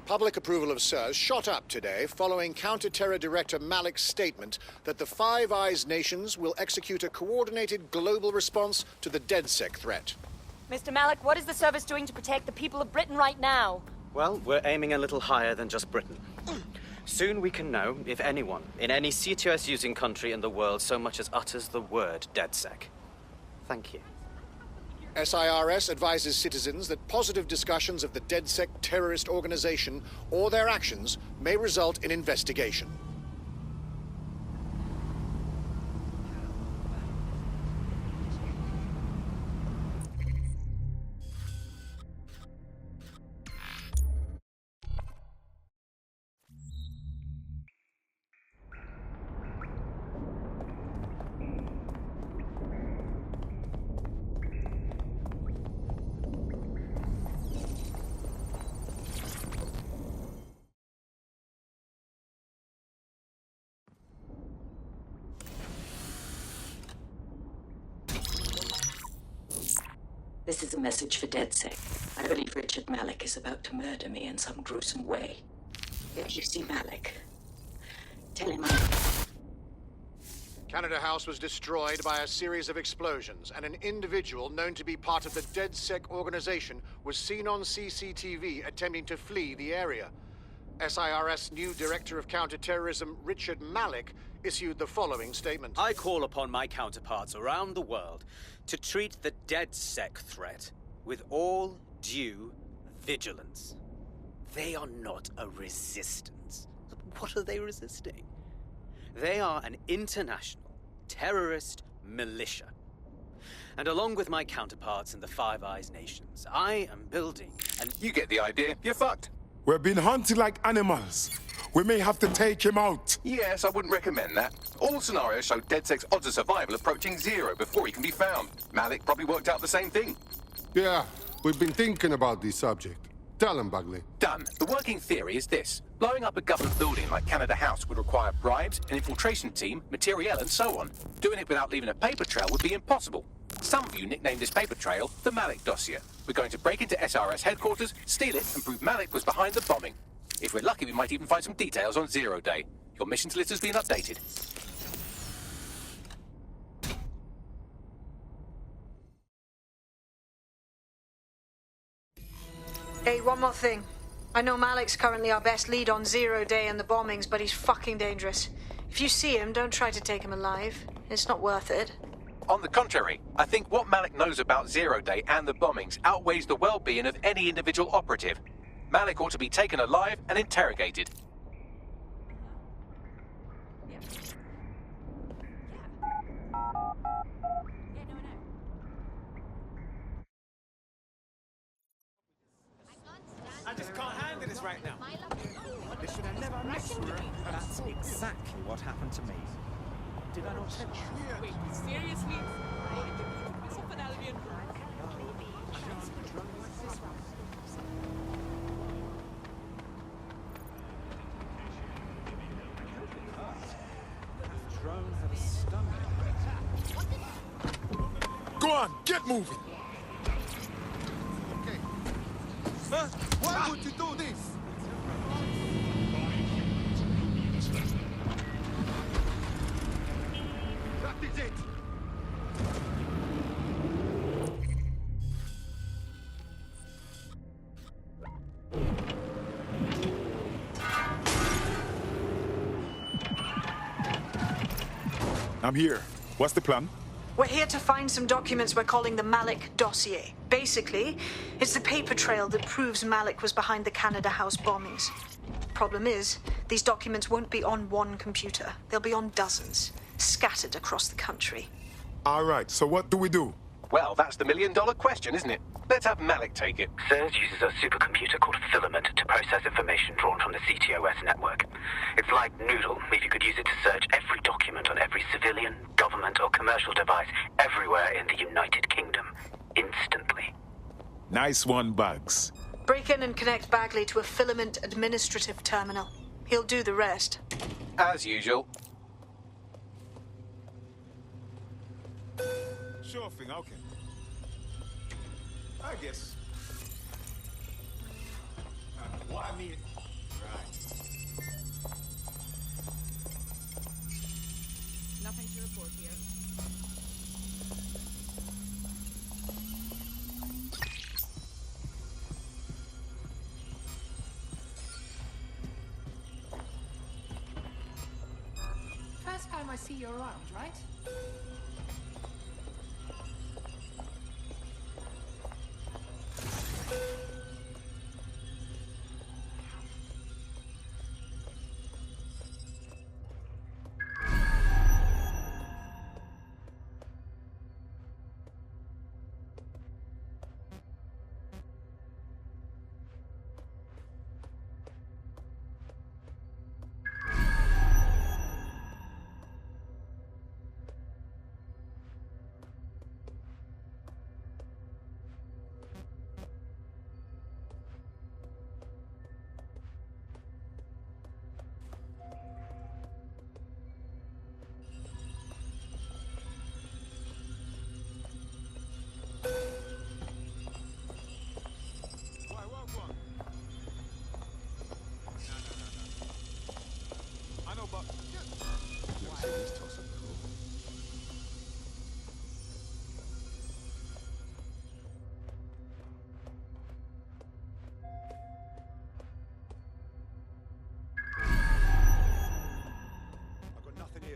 Public approval of SIRS shot up today following Counter-Terror Director Malik's statement that the Five Eyes nations will execute a coordinated global response to the DedSec threat. Mr. Malik, what is the service doing to protect the people of Britain right now? Well, we're aiming a little higher than just Britain. Soon we can know if anyone in any CTOS-using country in the world so much as utters the word DedSec. Thank you. SIRS advises citizens that positive discussions of the DedSec terrorist organization or their actions may result in investigation. This is a message for DedSec. I believe Richard Malik is about to murder me in some gruesome way. If you see Malik, tell him Canada House was destroyed by a series of explosions, and an individual known to be part of the DedSec organization was seen on CCTV attempting to flee the area. SIRS new Director of Counterterrorism, Richard Malik, issued the following statement. I call upon my counterparts around the world to treat the DedSec threat with all due vigilance. They are not a resistance. What are they resisting? They are an international terrorist militia. And along with my counterparts in the Five Eyes nations, I am building an... You get the idea. You're fucked. We're being hunted like animals. We may have to take him out. Yes, I wouldn't recommend that. All scenarios show DedSec's odds of survival approaching 0 before he can be found. Malik probably worked out the same thing. Yeah, we've been thinking about this subject. Tell him, Bagley. Done. The working theory is this. Blowing up a government building like Canada House would require bribes, an infiltration team, materiel, and so on. Doing it without leaving a paper trail would be impossible. Some of you nicknamed this paper trail the Malik dossier. We're going to break into SRS headquarters, steal it, and prove Malik was behind the bombing. If we're lucky, we might even find some details on Zero Day. Your missions list has been updated. Hey, one more thing. I know Malik's currently our best lead on Zero Day and the bombings, but he's fucking dangerous. If you see him, don't try to take him alive. It's not worth it. On the contrary, I think what Malik knows about Zero Day and the bombings outweighs the well-being of any individual operative. Malik ought to be taken alive and interrogated. I just can't handle this right now. They should have never messed with me. That's exactly what happened to me. Did I not tell you? Wait, seriously? Myself and Albion. Drone had a stomach. Go on, get moving. Okay. Huh? Why would you do this? That is it. I'm here. What's the plan? We're here to find some documents we're calling the Malik dossier. Basically, it's the paper trail that proves Malik was behind the Canada House bombings. Problem is, these documents won't be on one computer. They'll be on dozens, scattered across the country. All right, so what do we do? Well, that's the million-dollar question, isn't it? Let's have Malik take it. SIRS uses a supercomputer called Filament to process information drawn from the CTOS network. It's like Noodle, if you could use it to search every document on every civilian, government, or commercial device everywhere in the United Kingdom, instantly. Nice one, Bugs. Break in and connect Bagley to a Filament administrative terminal. He'll do the rest. As usual. Sure thing, okay. I guess. What I mean... I see you around, right?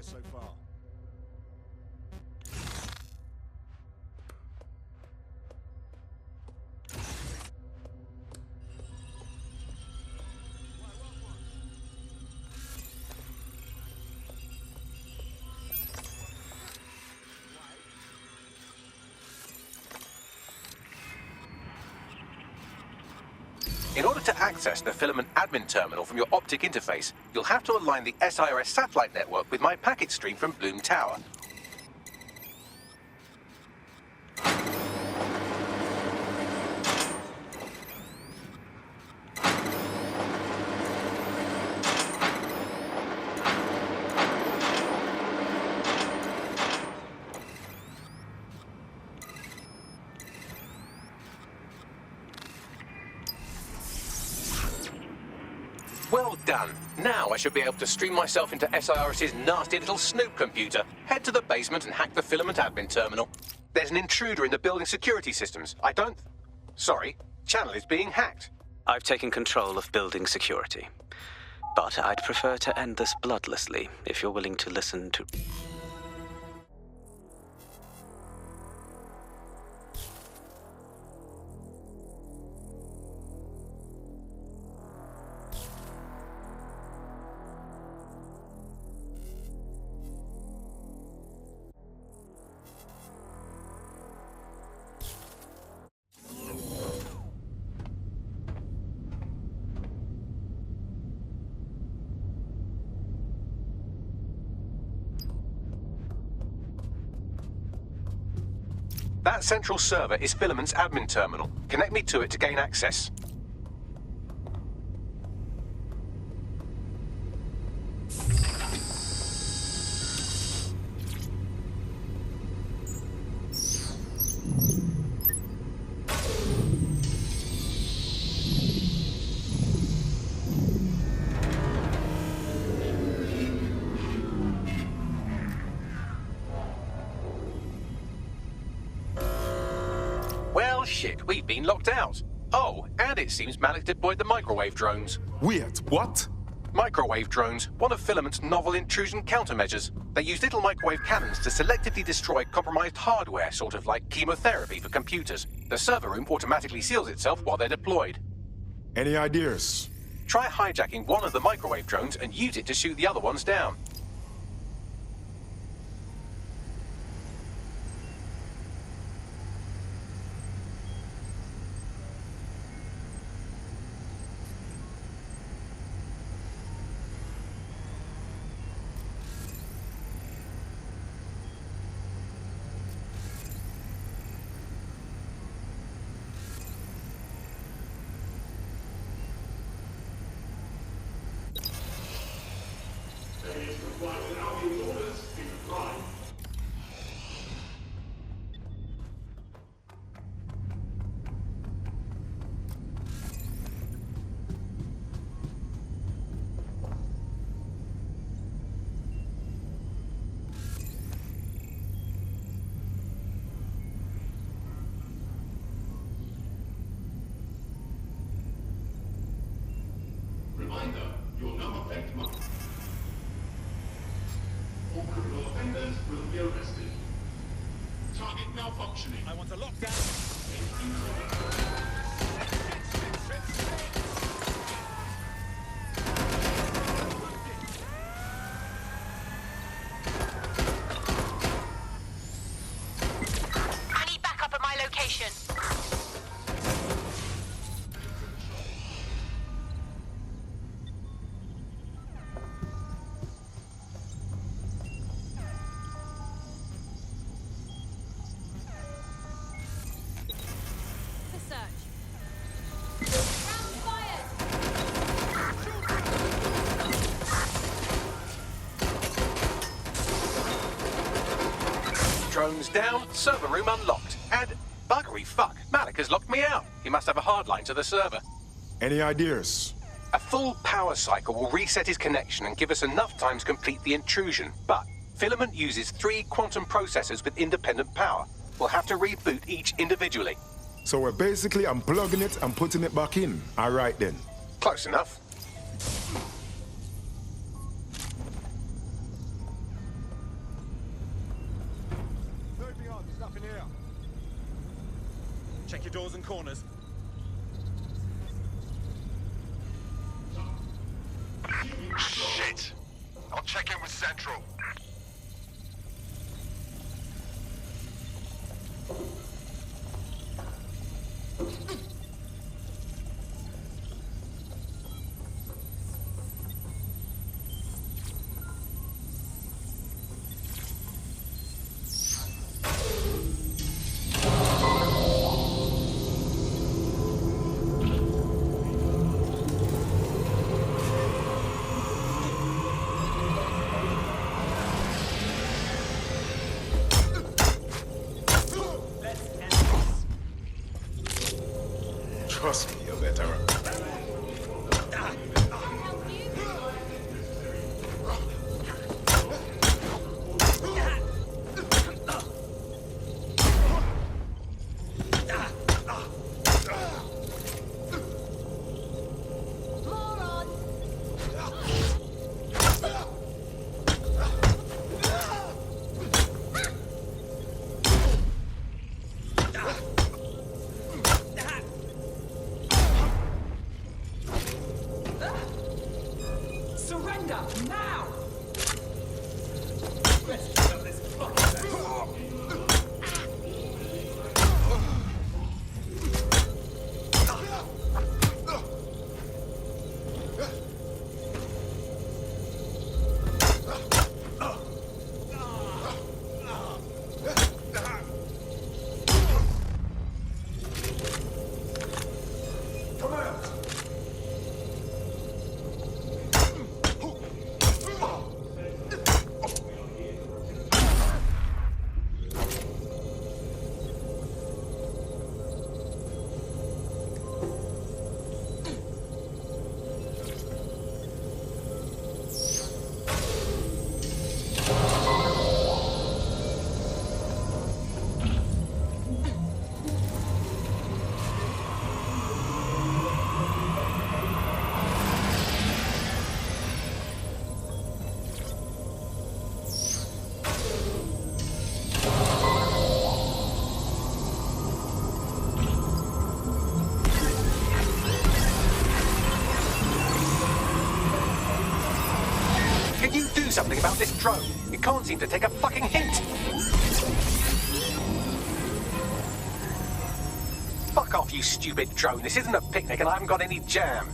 So far. In order to access the filament admin terminal from your optic interface, you'll have to align the SIRS satellite network with my packet stream from Bloom Tower. Well done. Now I should be able to stream myself into SIRS's nasty little snoop computer, head to the basement and hack the filament admin terminal. There's an intruder in the building security systems. Sorry, channel is being hacked. I've taken control of building security. But I'd prefer to end this bloodlessly, if you're willing to listen to... That central server is Filament's admin terminal. Connect me to it to gain access. Well, shit, we've been locked out. Oh, and it seems Malik deployed the microwave drones. Wait, what? Microwave drones, one of Filament's novel intrusion countermeasures. They use little microwave cannons to selectively destroy compromised hardware, sort of like chemotherapy for computers. The server room automatically seals itself while they're deployed. Any ideas? Try hijacking one of the microwave drones and use it to shoot the other ones down. I want a lockdown. I need backup at my location. The search. Round fired! Drones down, server room unlocked. And buggery fuck, Malik has locked me out. He must have a hard line to the server. Any ideas? A full power cycle will reset his connection and give us enough time to complete the intrusion. But Filament uses 3 quantum processors with independent power. We'll have to reboot each individually. So we're basically unplugging it and putting it back in. All right then. Close enough. Check your doors and corners. Shit! I'll check in with Central. Trust me, you're better. Surrender now! Let's get up this fucking Can you do something about this drone? It can't seem to take a fucking hint. Fuck off, you stupid drone. This isn't a picnic and I haven't got any jam.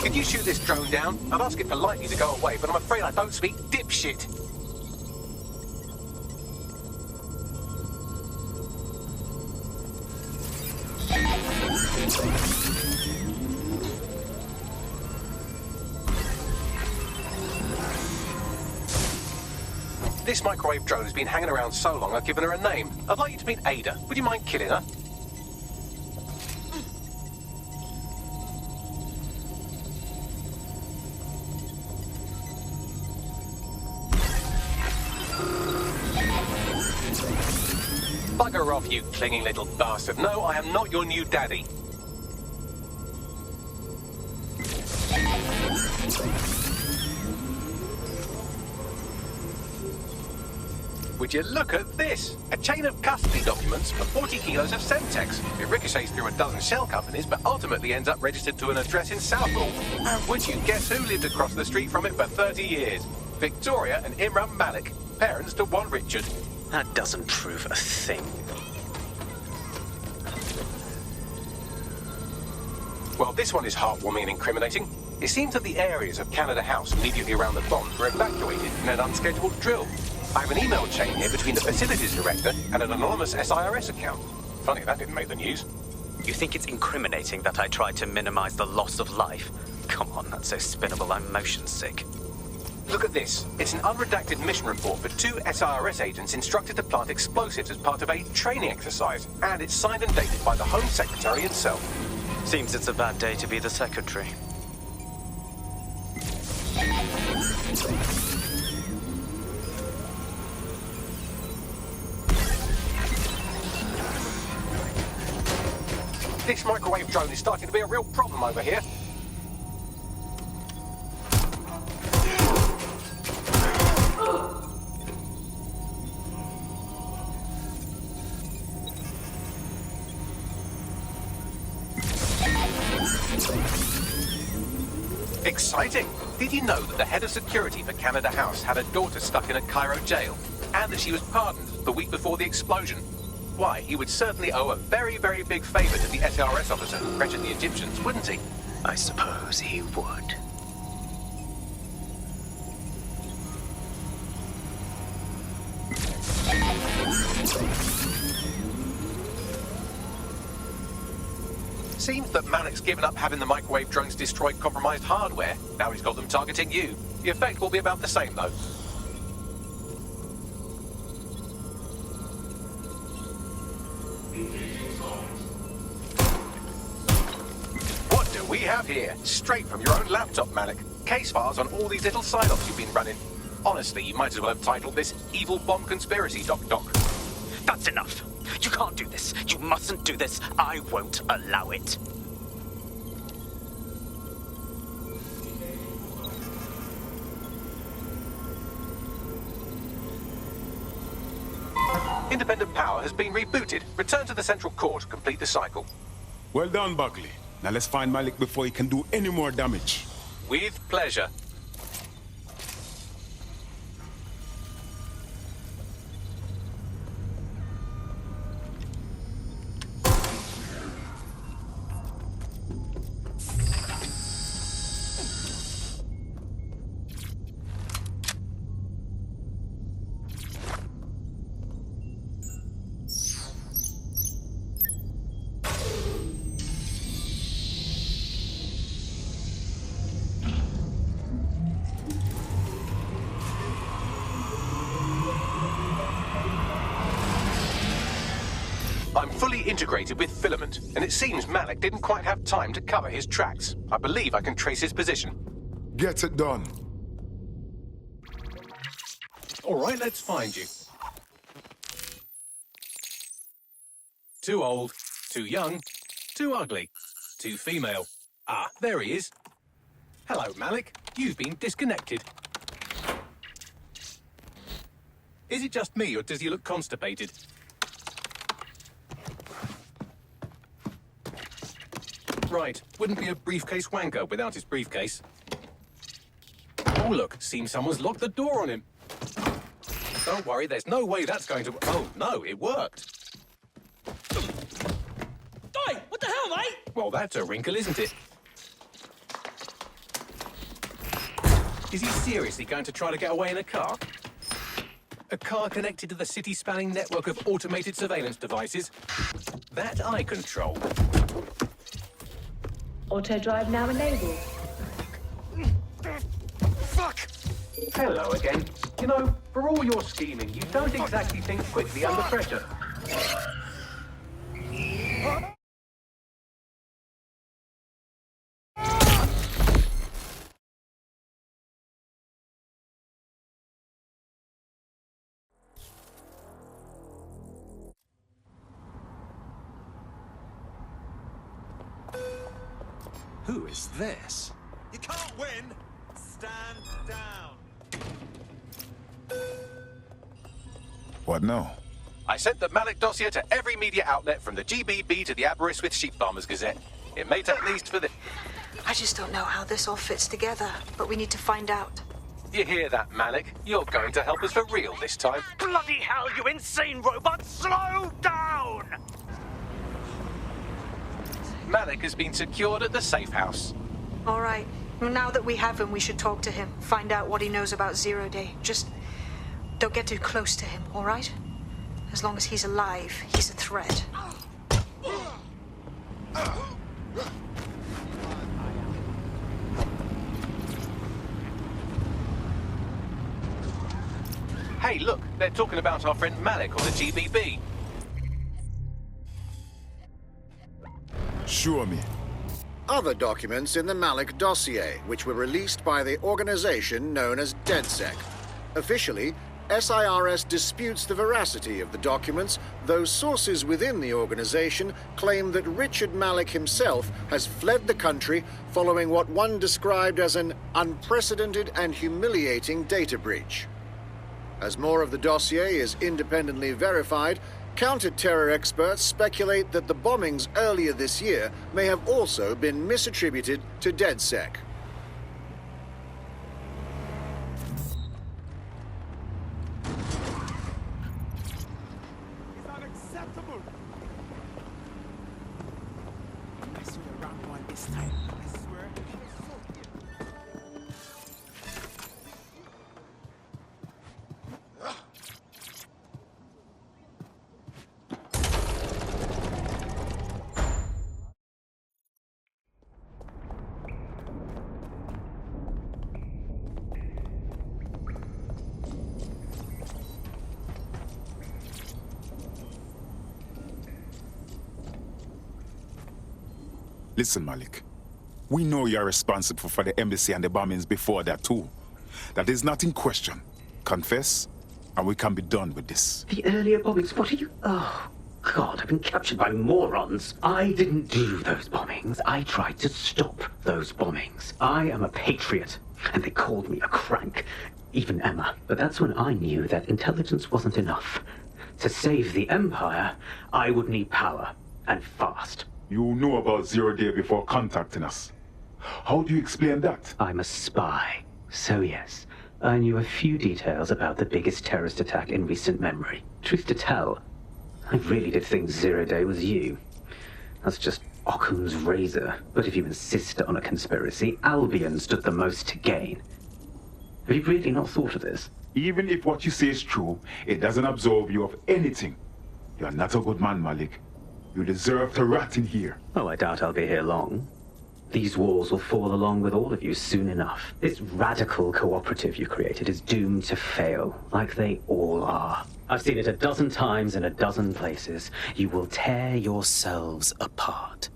Could you shoot this drone down? I'd ask it politely to go away, but I'm afraid I don't speak dipshit. This microwave drone has been hanging around so long I've given her a name. I'd like you to meet Ada. Would you mind killing her? Bugger off, you clinging little bastard. No, I am not your new daddy. Would you look at this? A chain of custody documents for 40 kilos of Semtex. It ricochets through a dozen shell companies, but ultimately ends up registered to an address in Southall. And would you guess who lived across the street from it for 30 years? Victoria and Imran Malik, parents to one Richard. That doesn't prove a thing. Well, this one is heartwarming and incriminating. It seems that the areas of Canada House immediately around the bomb were evacuated in an unscheduled drill. I have an email chain here between the facilities director and an anonymous SIRS account. Funny that didn't make the news. You think it's incriminating that I tried to minimize the loss of life? Come on, that's so spinnable, I'm motion sick. Look at this. It's an unredacted mission report for 2 SIRS agents instructed to plant explosives as part of a training exercise. And it's signed and dated by the Home Secretary himself. Seems it's a bad day to be the secretary. This microwave drone is starting to be a real problem over here. Exciting! Did you know that the head of security for Canada House had a daughter stuck in a Cairo jail? And that she was pardoned the week before the explosion? Why, he would certainly owe a very, very big favor to the SRS officer who pressured the Egyptians, wouldn't he? I suppose he would. Seems that Malik's given up having the microwave drones destroy compromised hardware. Now he's got them targeting you. The effect will be about the same, though. What do we have here? Straight from your own laptop, Malik. Case files on all these little psyops you've been running. Honestly, you might as well have titled this Evil Bomb Conspiracy, Doc. That's enough. You can't do this. You mustn't do this. I won't allow it. Independent power has been rebooted. Return to the central core to complete the cycle. Well done, Buckley. Now let's find Malik before he can do any more damage. With pleasure. I'm fully integrated with Filament, and it seems Malik didn't quite have time to cover his tracks. I believe I can trace his position. Get it done. All right, let's find you. Too old, too young, too ugly, too female. Ah, there he is. Hello, Malik. You've been disconnected. Is it just me, or does he look constipated? Right, wouldn't be a briefcase wanker without his briefcase. Oh, look, seems someone's locked the door on him. Don't worry, there's no way that's going to... Oh, no, it worked. Oi, what the hell, mate? Well, that's a wrinkle, isn't it? Is he seriously going to try to get away in a car? A car connected to the city-spanning network of automated surveillance devices? That I control. Auto drive now enabled. Fuck! Hello again. You know, for all your scheming, you don't exactly think quickly under pressure. Who is this? You can't win! Stand down! What now? I sent the Malik dossier to every media outlet from the GBB to the Aberystwyth Sheep Farmers Gazette. It may take at least for the... I just don't know how this all fits together, but we need to find out. You hear that, Malik? You're going to help us for real this time. Bloody hell, you insane robot! Slow down! Malik has been secured at the safe house. All right. Now that we have him, we should talk to him. Find out what he knows about Zero Day. Just don't get too close to him, all right? As long as he's alive, he's a threat. Hey, look, they're talking about our friend Malik on the GBB. Show me. Other documents in the Malik dossier, which were released by the organization known as DedSec. Officially, SIRS disputes the veracity of the documents, though sources within the organization claim that Richard Malik himself has fled the country following what one described as an unprecedented and humiliating data breach. As more of the dossier is independently verified, counter-terror experts speculate that the bombings earlier this year may have also been misattributed to DedSec. It's unacceptable! I saw the wrong one this time. I swear. Listen, Malik. We know you're responsible for the embassy and the bombings before that, too. That is not in question. Confess, and we can be done with this. The earlier bombings, what are you... Oh, God, I've been captured by morons. I didn't do those bombings. I tried to stop those bombings. I am a patriot, and they called me a crank. Even Emma. But that's when I knew that intelligence wasn't enough. To save the Empire, I would need power, and fast. You knew about Zero Day before contacting us. How do you explain that? I'm a spy. So yes, I knew a few details about the biggest terrorist attack in recent memory. Truth to tell, I really did think Zero Day was you. That's just Occam's razor. But if you insist on a conspiracy, Albion stood the most to gain. Have you really not thought of this? Even if what you say is true, it doesn't absolve you of anything. You're not a good man, Malik. You deserve to rot in here. Oh, I doubt I'll be here long. These walls will fall along with all of you soon enough. This radical cooperative you created is doomed to fail, like they all are. I've seen it a dozen times in a dozen places. You will tear yourselves apart.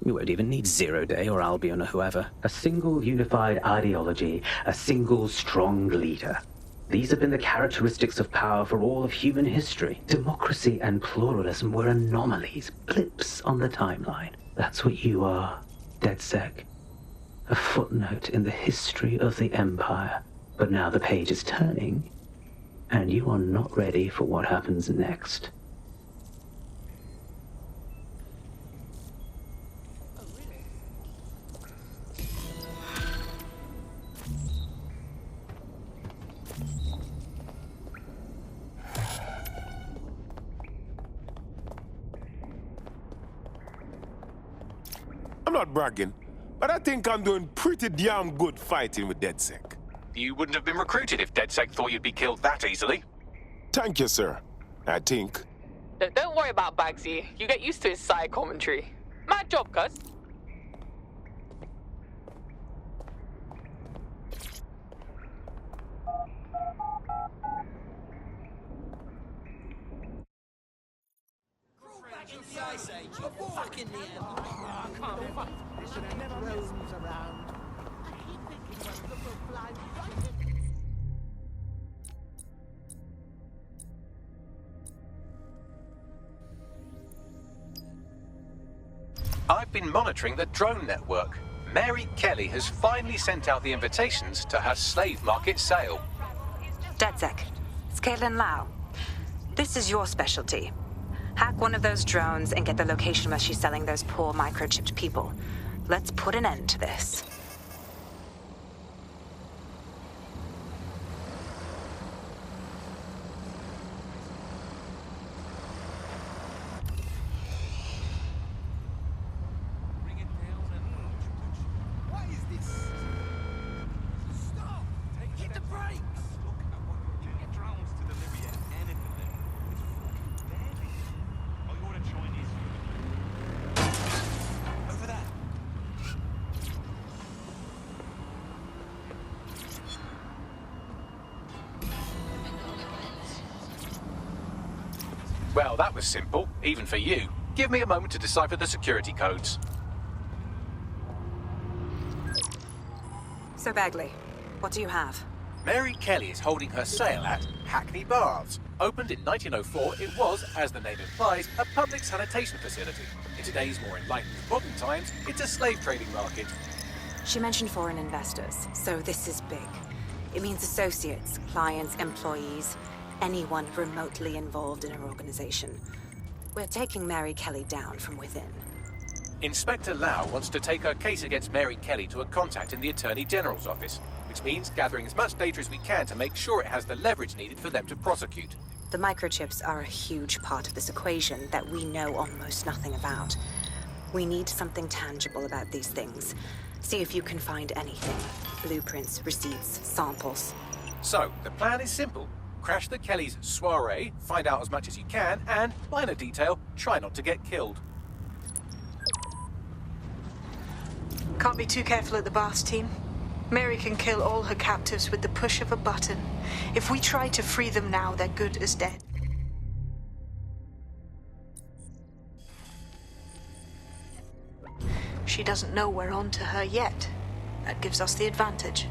You won't even need Zero Day or Albion or whoever. A single unified ideology, a single strong leader. These have been the characteristics of power for all of human history. Democracy and pluralism were anomalies, blips on the timeline. That's what you are, DedSec. A footnote in the history of the Empire. But now the page is turning, and you are not ready for what happens next. I'm not bragging, but I think I'm doing pretty damn good fighting with DedSec. You wouldn't have been recruited if DedSec thought you'd be killed that easily. Thank you, sir. I think. Don't worry about Bagsy. You get used to his side commentary. Mad job, cuz. I've been monitoring the drone network. Mary Kelly has finally sent out the invitations to her slave market sale. DedSec. It's Caitlin Lau. This is your specialty. Hack one of those drones and get the location where she's selling those poor microchipped people. Let's put an end to this. Well, that was simple, even for you. Give me a moment to decipher the security codes. So, Bagley, what do you have? Mary Kelly is holding her sale at Hackney Baths. Opened in 1904, it was, as the name implies, a public sanitation facility. In today's more enlightened modern times, it's a slave trading market. She mentioned foreign investors, so this is big. It means associates, clients, employees, anyone remotely involved in her organization. We're taking Mary Kelly down from within. Inspector Lau wants to take her case against Mary Kelly to a contact in the Attorney General's office, which means gathering as much data as we can to make sure it has the leverage needed for them to prosecute. The microchips are a huge part of this equation that we know almost nothing about. We need something tangible about these things. See if you can find anything. Blueprints, receipts, samples. So, the plan is simple. Crash the Kellys' soiree, find out as much as you can, and, minor detail, try not to get killed. Can't be too careful at the Baths team. Mary can kill all her captives with the push of a button. If we try to free them now, they're good as dead. She doesn't know we're on to her yet. That gives us the advantage.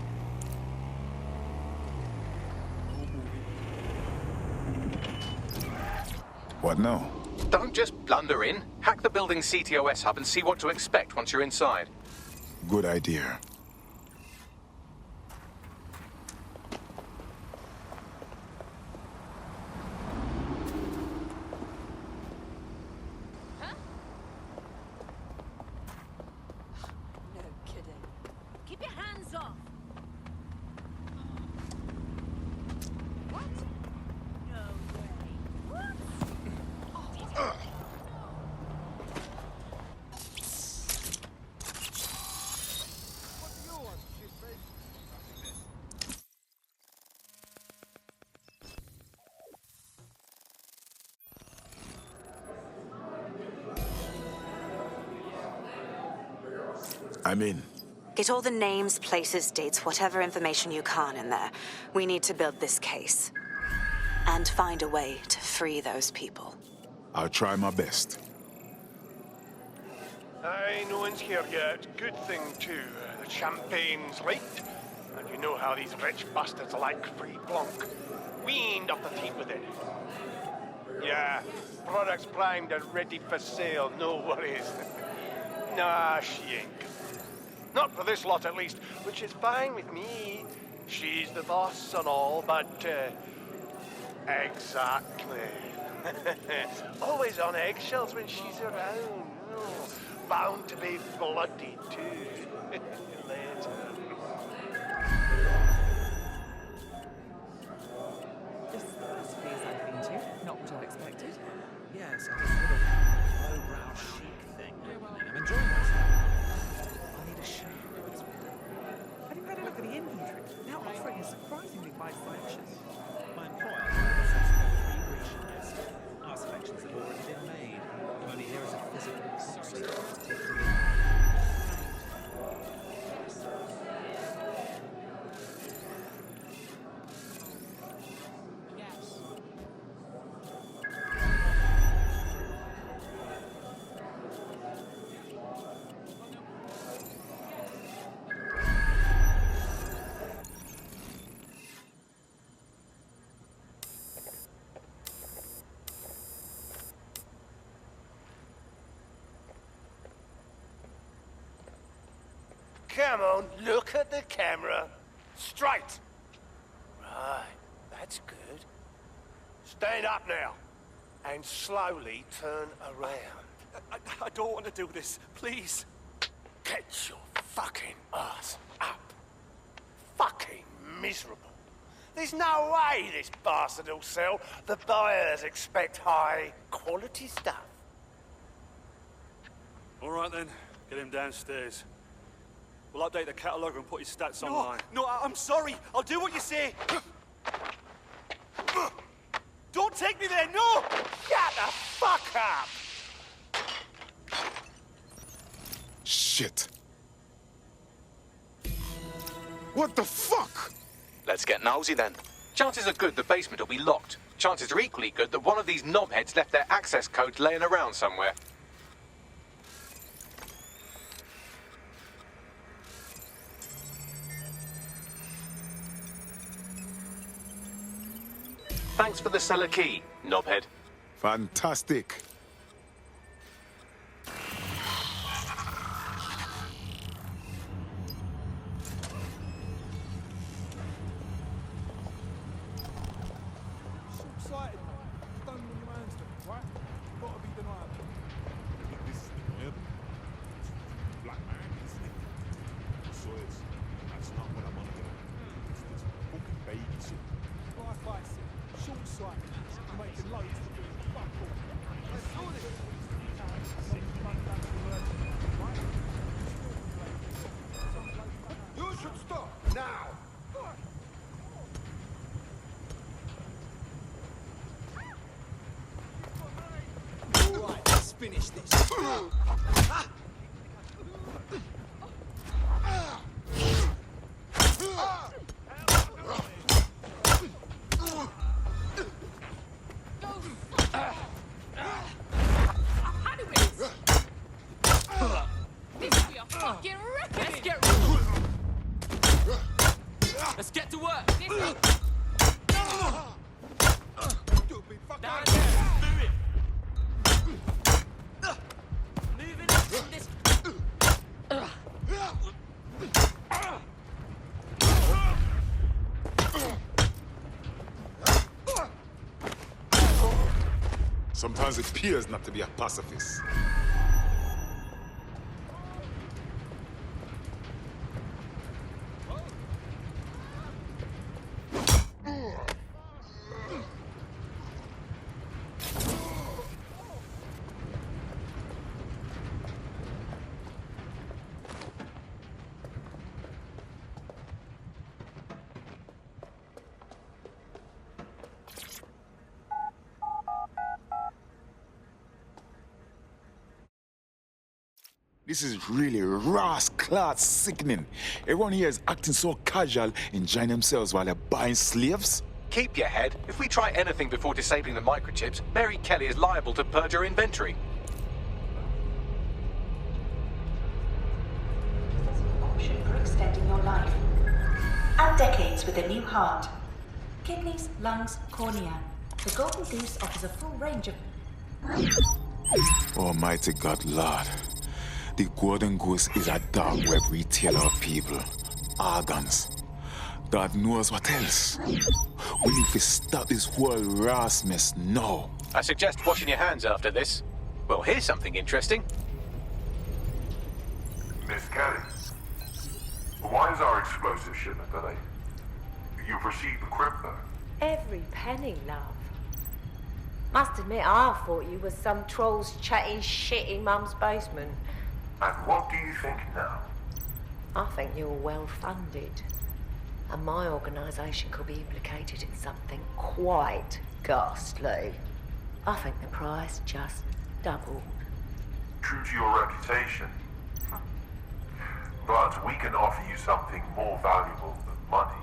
What now? Don't just blunder in. Hack the building's CTOS hub and see what to expect once you're inside. Good idea. No kidding. Keep your hands off. What? No way. What? I'm in. Get all the names, places, dates, whatever information you can in there. We need to build this case. And find a way to free those people. I'll try my best. Aye, no one's here yet. Good thing, too. The champagne's late. And you know how these rich bastards like free plonk. We ain't up the team with it. Yeah, products primed and ready for sale, no worries. Nah, she ain't. Not for this lot, at least, which is fine with me. She's the boss and all, but, exactly. Always on eggshells when she's around. Oh, bound to be bloody, too. Later. This is the best place I've been to. Not what I expected. Yes, a sort of lowbrow chic thing. I'm enjoying myself. I need a shower. Have you had a look at the inventory? Now offering a surprisingly wide selection. My employer has a 3 Grecian list. Our selections have already been made. Only here is a physical copy. Come on, look at the camera. Straight. Right, that's good. Stand up now. And slowly turn around. I don't want to do this. Please. Get your fucking ass up. Fucking miserable. There's no way this bastard will sell. The buyers expect high quality stuff. All right then, get him downstairs. We'll update the catalogue and put his stats online. No, I'm sorry. I'll do what you say. Don't take me there, no! Shut the fuck up! Shit. What the fuck? Let's get nosy then. Chances are good the basement will be locked. Chances are equally good that one of these knobheads left their access codes laying around somewhere. Thanks for the cellar key, knobhead. Fantastic. Short-sighted, mate. Don't know your hands to, right? Gotta be deniable. I think this is deniable. Black man, isn't it? So that's not what I'm under. It's this fucking baby shit. Like I said, short-sighted. You're making loads for doing fuck all. Let's do this. You should stop now. Right, let's finish this. Let's get to work. Down there. Do it. Moving in this. Sometimes it appears not to be a pacifist. This is really rascal sickening. Everyone here is acting so casual, enjoying themselves while they're buying slaves. Keep your head. If we try anything before disabling the microchips, Mary Kelly is liable to purge her inventory. Option for extending your life. Add decades with a new heart. Kidneys, lungs, cornea. The Golden Goose offers a full range of... Almighty God, Lord. The Golden Goose is a dark web retailer of people. Organs. God knows what else. We need to stop this whole ras mess now. I suggest washing your hands after this. Well, here's something interesting. Miss Kelly, why is our explosive shipment delayed? You've received the crypto. Every penny, love. Must admit, I thought you was some trolls chatting shit in Mum's basement. And what do you think now? I think you're well funded. And my organisation could be implicated in something quite ghastly. I think the price just doubled. True to your reputation. But we can offer you something more valuable than money.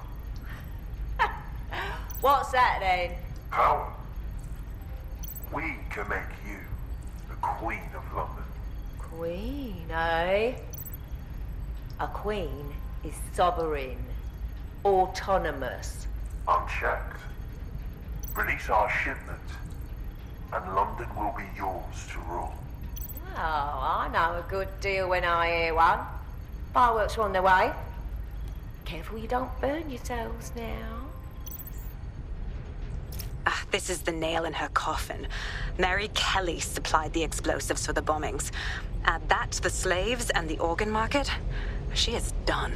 What's that then? Power. We can make you the Queen of London. Queen, eh? A queen is sovereign, autonomous. Unchecked. Release our shipment, and London will be yours to rule. Oh, I know a good deal when I hear one. Fireworks are on their way. Careful you don't burn yourselves now. This is the nail in her coffin. Mary Kelly supplied the explosives for the bombings. Add that to the slaves and the organ market, she is done.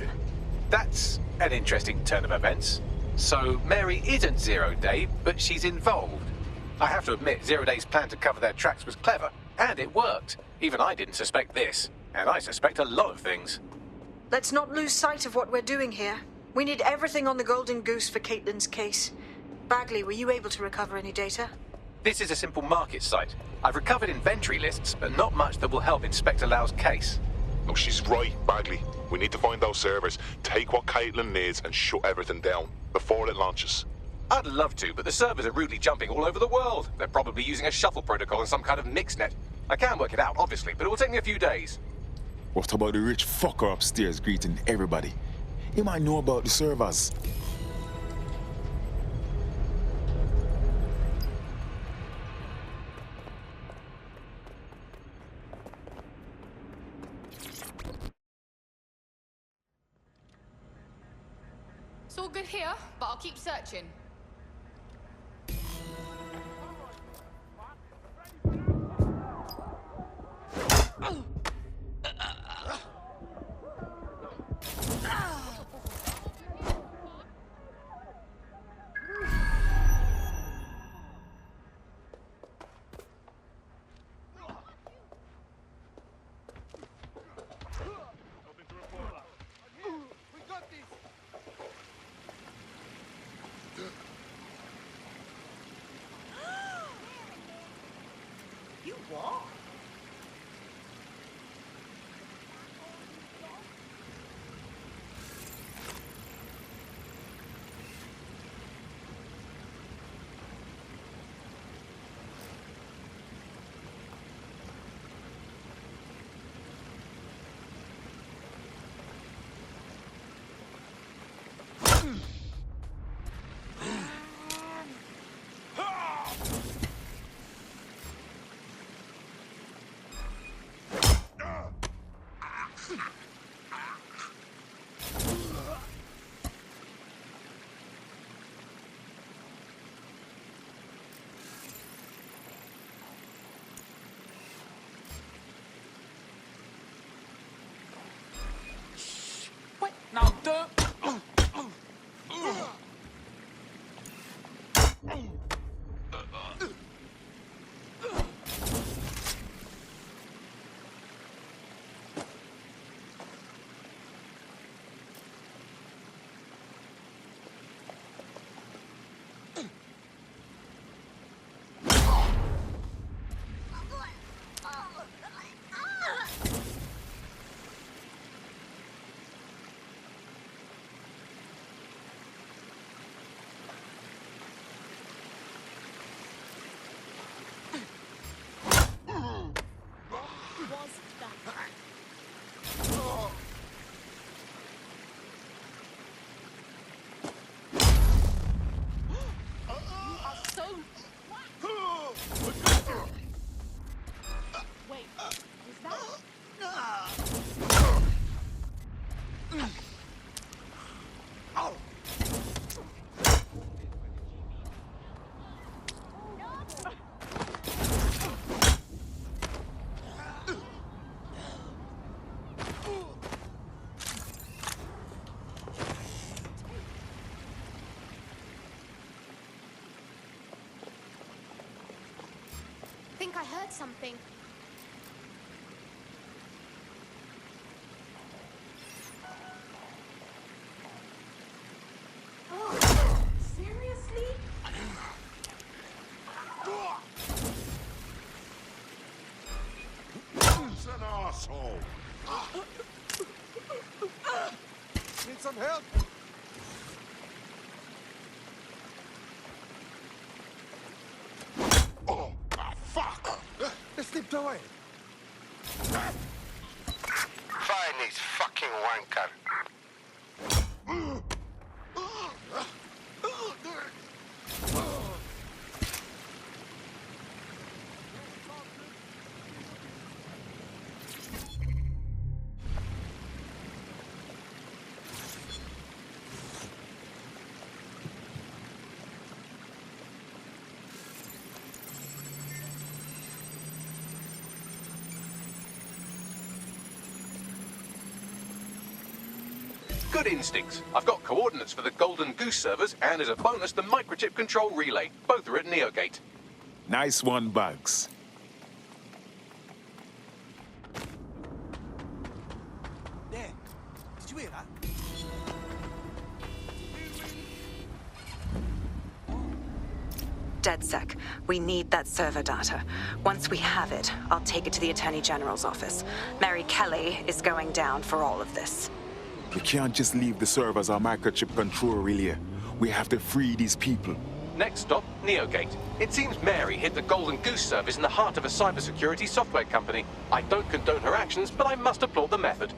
That's an interesting turn of events. So Mary isn't Zero Day, but she's involved. I have to admit, Zero Day's plan to cover their tracks was clever, and it worked. Even I didn't suspect this, and I suspect a lot of things. Let's not lose sight of what we're doing here. We need everything on the Golden Goose for Caitlin's case. Bagley, were you able to recover any data? This is a simple market site. I've recovered inventory lists, but not much that will help Inspector Lau's case. No, she's right, Bagley. We need to find those servers, take what Caitlin needs, and shut everything down before it launches. I'd love to, but the servers are rudely jumping all over the world. They're probably using a shuffle protocol and some kind of mixnet. I can work it out, obviously, but it will take me a few days. What about the rich fucker upstairs greeting everybody? He might know about the servers. It's all good here, but I'll keep searching. You what? Now, don't... I think I heard something. Oh, seriously? He's an asshole. Need some help? They slipped away. Find this fucking wanker. Good instincts. I've got coordinates for the Golden Goose servers, and as a bonus, the microchip control relay. Both are at Neogate. Nice one, Bugs. There. Did you hear that? DedSec, we need that server data. Once we have it, I'll take it to the Attorney General's office. Mary Kelly is going down for all of this. We can't just leave the servers or microchip control relay. We have to free these people. Next stop, Neogate. It seems Mary hid the Golden Goose service in the heart of a cybersecurity software company. I don't condone her actions, but I must applaud the method.